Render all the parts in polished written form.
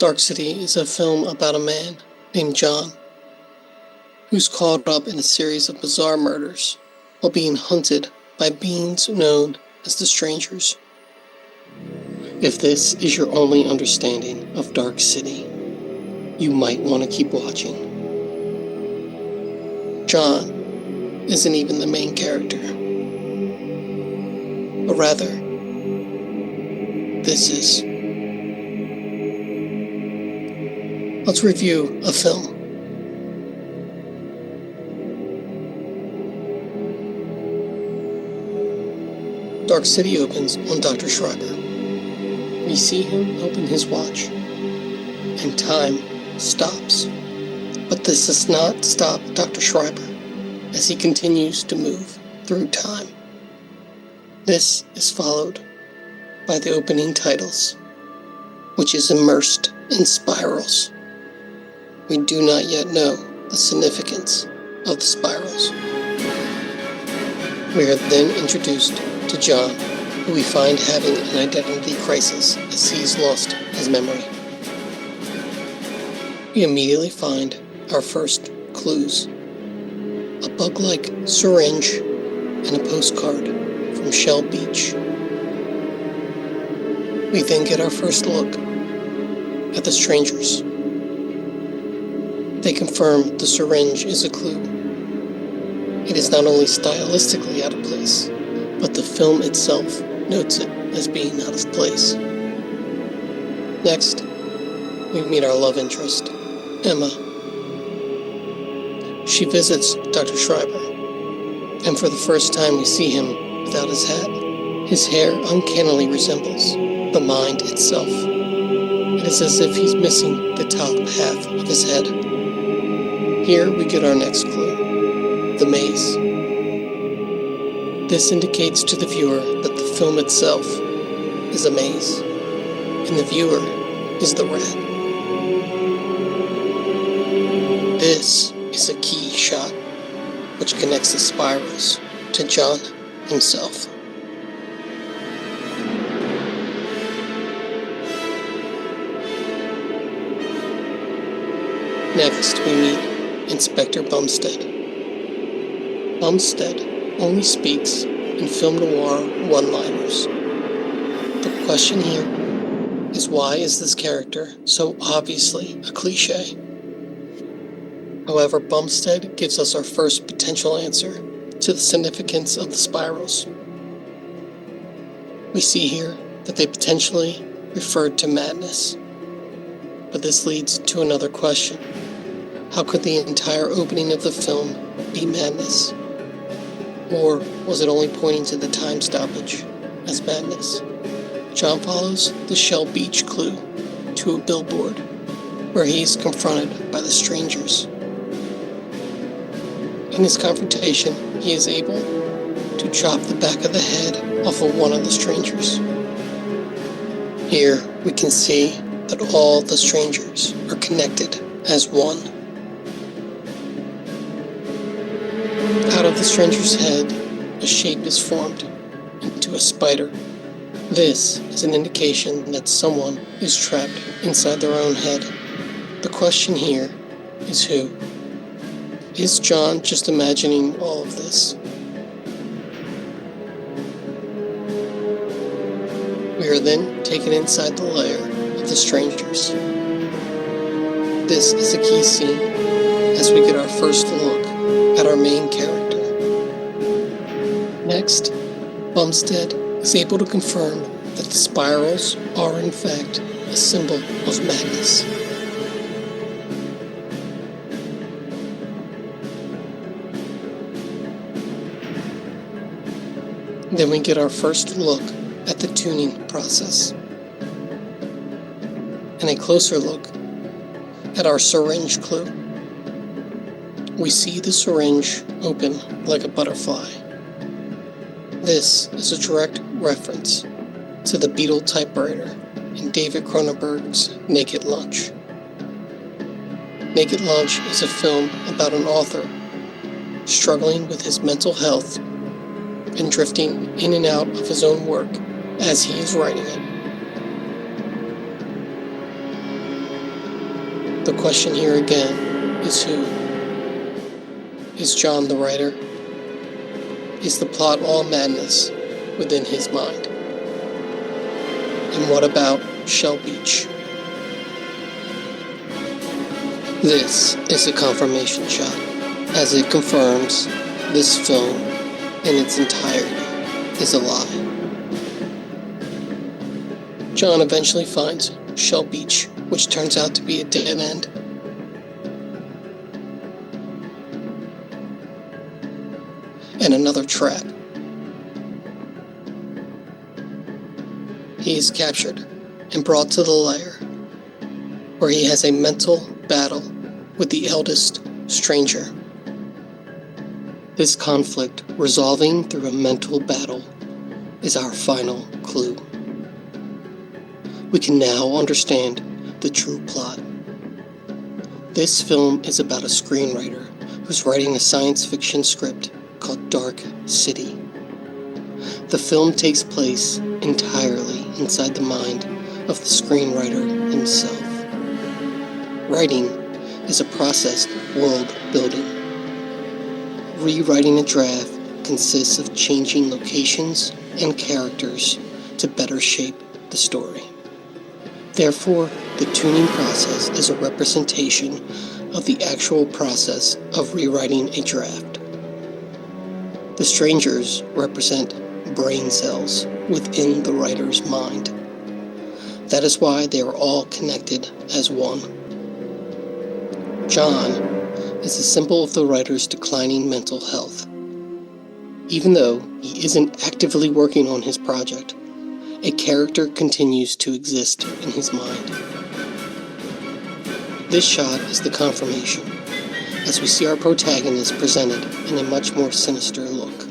Dark City is a film about a man named John who's caught up in a series of bizarre murders while being hunted by beings known as the Strangers. If this is your only understanding of Dark City, you might want to keep watching. John isn't even the main character, but rather, this is. Let's review a film. Dark City opens on Dr. Schreiber. We see him open his watch, and time stops. But this does not stop Dr. Schreiber as he continues to move through time. This is followed by the opening titles, which is immersed in spirals. We do not yet know the significance of the spirals. We are then introduced to John, who we find having an identity crisis as he's lost his memory. We immediately find our first clues: a bug-like syringe and a postcard from Shell Beach. We then get our first look at the Strangers. They confirm the syringe is a clue. It is not only stylistically out of place, but the film itself notes it as being out of place. Next, we meet our love interest, Emma. She visits Dr. Schreiber, and for the first time we see him without his hat. His hair uncannily resembles the mind itself. It is as if he's missing the top half of his head. Here we get our next clue: the maze. This indicates to the viewer that the film itself is a maze, and the viewer is the rat. This is a key shot, which connects the spirals to John himself. Next, we meet Inspector Bumstead. Bumstead only speaks in film noir one-liners. The question here is, why is this character so obviously a cliche? However, Bumstead gives us our first potential answer to the significance of the spirals. We see here that they potentially referred to madness. But this leads to another question. How could the entire opening of the film be madness? Or was it only pointing to the time stoppage as madness? John follows the Shell Beach clue to a billboard where he is confronted by the Strangers. In his confrontation, he is able to chop the back of the head off of one of the Strangers. Here we can see that all the Strangers are connected as one. Out of the Stranger's head, a shape is formed into a spider. This is an indication that someone is trapped inside their own head. The question here is who? Is John just imagining all of this? We are then taken inside the lair of the Strangers. This is a key scene as we get our first look at our main character. Next, Bumstead is able to confirm that the spirals are in fact a symbol of madness. Then we get our first look at the tuning process, and a closer look at our syringe clue. We see the syringe open like a butterfly. This is a direct reference to the Beetle typewriter in David Cronenberg's Naked Lunch. Naked Lunch is a film about an author struggling with his mental health and drifting in and out of his own work as he is writing it. The question here again is who? Is John the writer? Is the plot all madness within his mind? And what about Shell Beach? This is a confirmation shot, as it confirms this film in its entirety is a lie. John eventually finds Shell Beach, which turns out to be a dead end. And another trap. He is captured and brought to the lair, where he has a mental battle with the eldest stranger. This conflict resolving through a mental battle is our final clue. We can now understand the true plot. This film is about a screenwriter who's writing a science fiction script called Dark City. The film takes place entirely inside the mind of the screenwriter himself. Writing is a process of world building. Rewriting a draft consists of changing locations and characters to better shape the story. Therefore, the tuning process is a representation of the actual process of rewriting a draft. The strangers represent brain cells within the writer's mind. That is why they are all connected as one. John is a symbol of the writer's declining mental health. Even though he isn't actively working on his project, a character continues to exist in his mind. This shot is the confirmation, as we see our protagonist presented in a much more sinister look.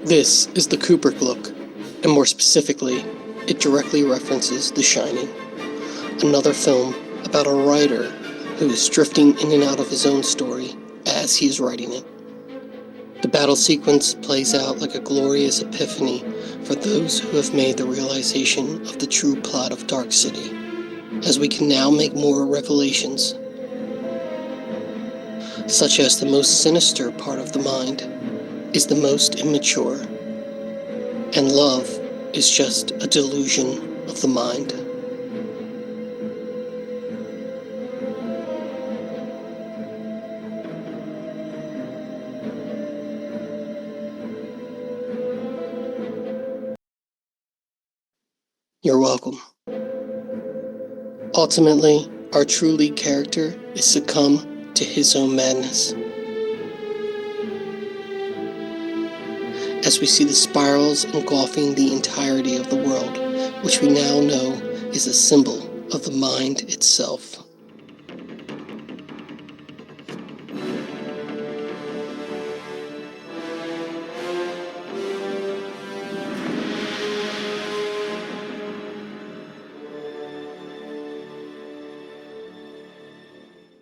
This is the Kubrick look, and more specifically, it directly references The Shining, another film about a writer who is drifting in and out of his own story as he is writing it. The battle sequence plays out like a glorious epiphany for those who have made the realization of the true plot of Dark City, as we can now make more revelations, such as the most sinister part of the mind is the most immature, and love is just a delusion of the mind. You're welcome. Ultimately, our true lead character is succumb to his own madness. As we see the spirals engulfing the entirety of the world, which we now know is a symbol of the mind itself.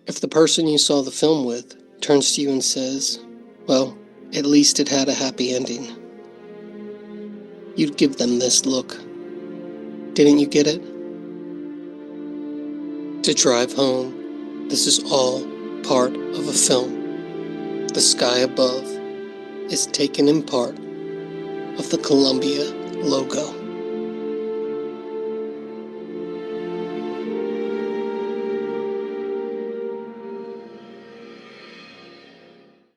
If the person you saw the film with turns to you and says, well, at least it had a happy ending, you'd give them this look. Didn't you get it? To drive home, this is all part of a film. The sky above is taken in part of the Columbia logo.